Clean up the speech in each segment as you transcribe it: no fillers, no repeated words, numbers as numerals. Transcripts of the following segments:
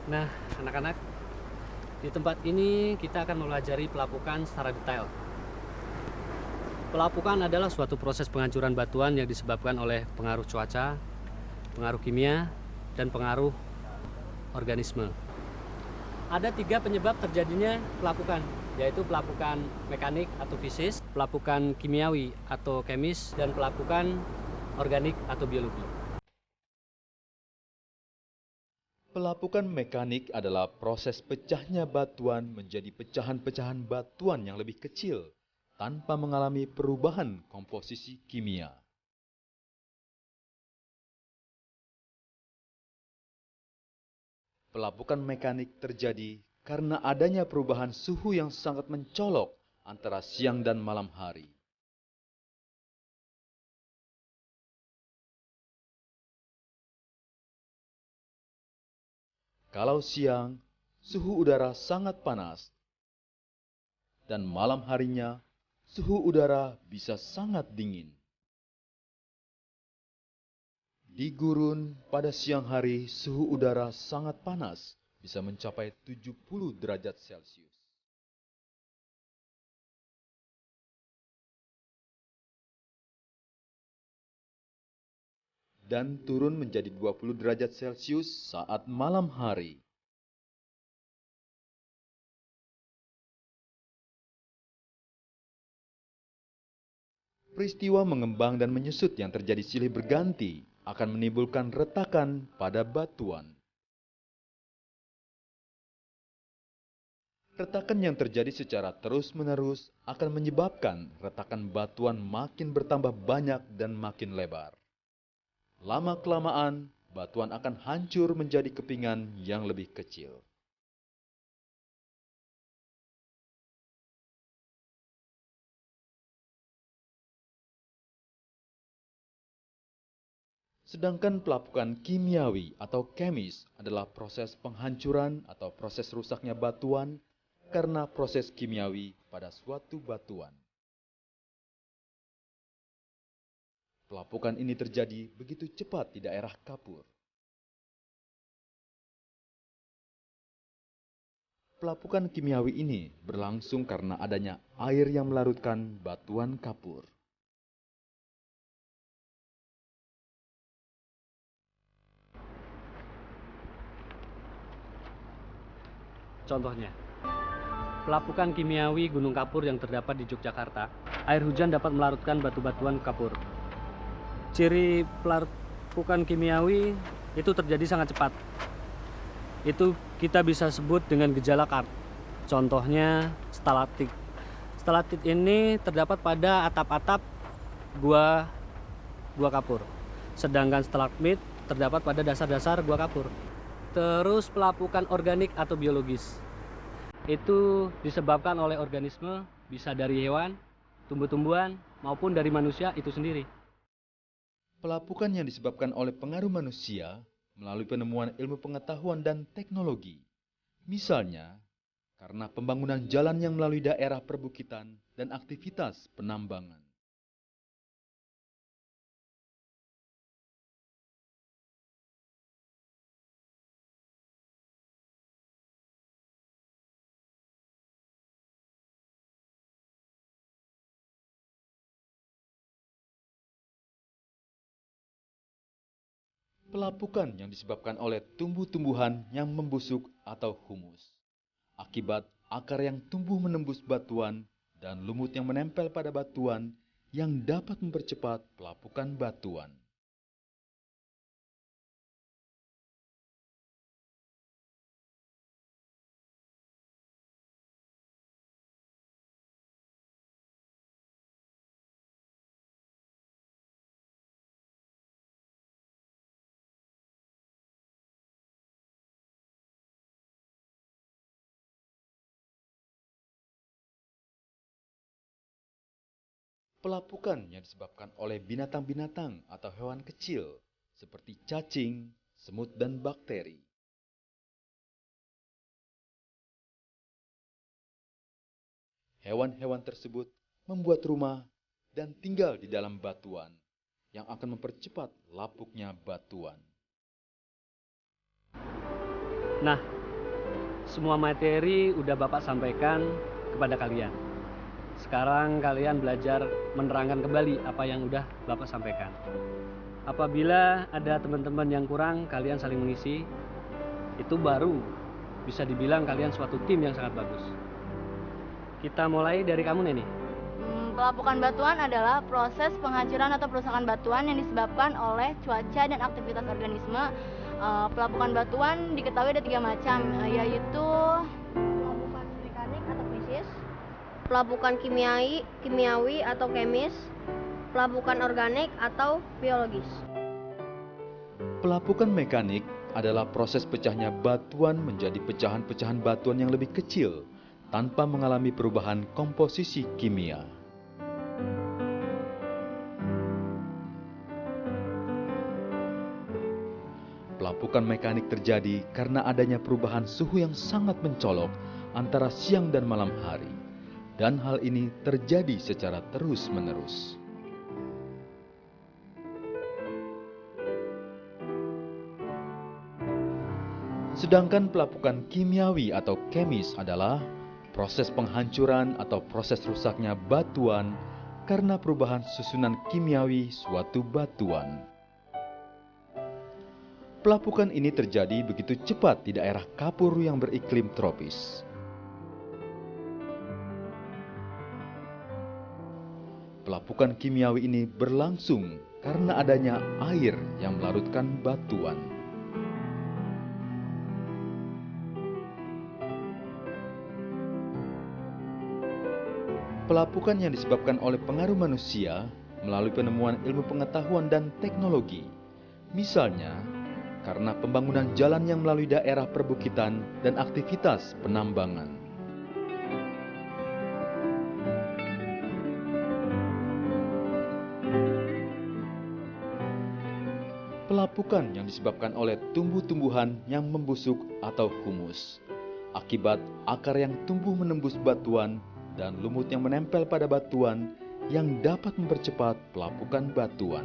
Nah, anak-anak, di tempat ini kita akan mempelajari pelapukan secara detail. Pelapukan adalah suatu proses penghancuran batuan yang disebabkan oleh pengaruh cuaca, pengaruh kimia, dan pengaruh organisme. Ada 3 penyebab terjadinya pelapukan, yaitu pelapukan mekanik atau fisis, pelapukan kimiawi atau kemis, dan pelapukan organik atau biologi. Pelapukan mekanik adalah proses pecahnya batuan menjadi pecahan-pecahan batuan yang lebih kecil tanpa mengalami perubahan komposisi kimia. Pelapukan mekanik terjadi karena adanya perubahan suhu yang sangat mencolok antara siang dan malam hari. Kalau siang, suhu udara sangat panas, dan malam harinya, suhu udara bisa sangat dingin. Di gurun, pada siang hari, suhu udara sangat panas, bisa mencapai 70 derajat Celcius. Dan turun menjadi 20 derajat Celcius saat malam hari. Peristiwa mengembang dan menyusut yang terjadi silih berganti akan menimbulkan retakan pada batuan. Retakan yang terjadi secara terus-menerus akan menyebabkan retakan batuan makin bertambah banyak dan makin lebar. Lama-kelamaan, batuan akan hancur menjadi kepingan yang lebih kecil. Sedangkan pelapukan kimiawi atau kemis adalah proses penghancuran atau proses rusaknya batuan karena proses kimiawi pada suatu batuan. Pelapukan ini terjadi begitu cepat di daerah kapur. Pelapukan kimiawi ini berlangsung karena adanya air yang melarutkan batuan kapur. Contohnya, pelapukan kimiawi Gunung Kapur yang terdapat di Yogyakarta. Air hujan dapat melarutkan batu-batuan kapur. Ciri pelapukan kimiawi itu terjadi sangat cepat. Itu kita bisa sebut dengan gejala KART. Contohnya stalaktit. Stalaktit ini terdapat pada atap-atap gua kapur. Sedangkan stalagmit terdapat pada dasar-dasar gua kapur. Terus pelapukan organik atau biologis. Itu disebabkan oleh organisme, bisa dari hewan, tumbuh-tumbuhan, maupun dari manusia itu sendiri. Pelapukan yang disebabkan oleh pengaruh manusia melalui penemuan ilmu pengetahuan dan teknologi. Misalnya, karena pembangunan jalan yang melalui daerah perbukitan dan aktivitas penambangan. Pelapukan yang disebabkan oleh tumbuh-tumbuhan yang membusuk atau humus. Akibat akar yang tumbuh menembus batuan dan lumut yang menempel pada batuan yang dapat mempercepat pelapukan batuan. Pelapukan yang disebabkan oleh binatang-binatang atau hewan kecil seperti cacing, semut, dan bakteri. Hewan-hewan tersebut membuat rumah dan tinggal di dalam batuan yang akan mempercepat lapuknya batuan. Nah, semua materi udah Bapak sampaikan kepada kalian. Sekarang kalian belajar menerangkan kembali apa yang udah Bapak sampaikan. Apabila ada teman-teman yang kurang, kalian saling mengisi. Itu baru bisa dibilang kalian suatu tim yang sangat bagus. Kita mulai dari kamu, Neni. Pelapukan batuan adalah proses penghancuran atau perusakan batuan yang disebabkan oleh cuaca dan aktivitas organisme. Pelapukan batuan diketahui ada 3 macam, yaitu pelapukan mekanik atau fisis, pelapukan kimiawi atau kemis, pelapukan organik atau biologis. Pelapukan mekanik adalah proses pecahnya batuan menjadi pecahan-pecahan batuan yang lebih kecil tanpa mengalami perubahan komposisi kimia. Pelapukan mekanik terjadi karena adanya perubahan suhu yang sangat mencolok antara siang dan malam hari, dan hal ini terjadi secara terus-menerus. Sedangkan pelapukan kimiawi atau kemis adalah proses penghancuran atau proses rusaknya batuan karena perubahan susunan kimiawi suatu batuan. Pelapukan ini terjadi begitu cepat di daerah kapur yang beriklim tropis. Pelapukan kimiawi ini berlangsung karena adanya air yang melarutkan batuan. Pelapukan yang disebabkan oleh pengaruh manusia melalui penemuan ilmu pengetahuan dan teknologi. Misalnya, karena pembangunan jalan yang melalui daerah perbukitan dan aktivitas penambangan. Pelapukan yang disebabkan oleh tumbuh-tumbuhan yang membusuk atau humus, akibat akar yang tumbuh menembus batuan dan lumut yang menempel pada batuan yang dapat mempercepat pelapukan batuan.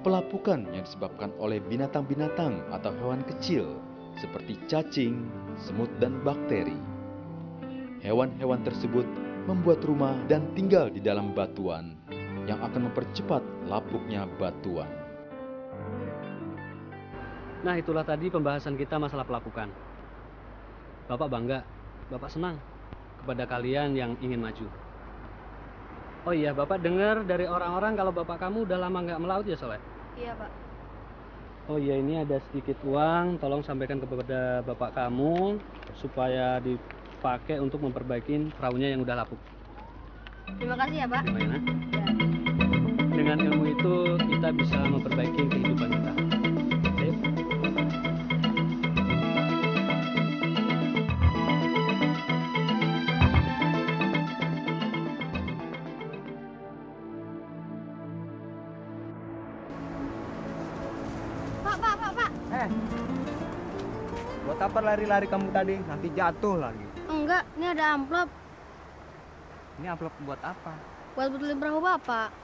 Pelapukan yang disebabkan oleh binatang-binatang atau hewan kecil seperti cacing, semut, dan bakteri. Hewan-hewan tersebut membuat rumah dan tinggal di dalam batuan yang akan mempercepat lapuknya batuan. Nah, itulah tadi pembahasan kita masalah pelapukan. Bapak bangga, Bapak senang kepada kalian yang ingin maju. Oh iya, Bapak dengar dari orang-orang kalau Bapak kamu udah lama nggak melaut ya, Soleh? Iya, Pak. Oh iya, ini ada sedikit uang, tolong sampaikan kepada Bapak kamu supaya dipakai untuk memperbaiki perahunya yang udah lapuk. Terima kasih ya, Pak. Gimana? Dengan ilmu itu kita bisa memperbaiki kehidupan kita. Oke? Pak. Buat apa lari-lari kamu tadi? Nanti jatuh lagi. Enggak, ini ada amplop Ini amplop buat apa? buat betulin perahu Bapak.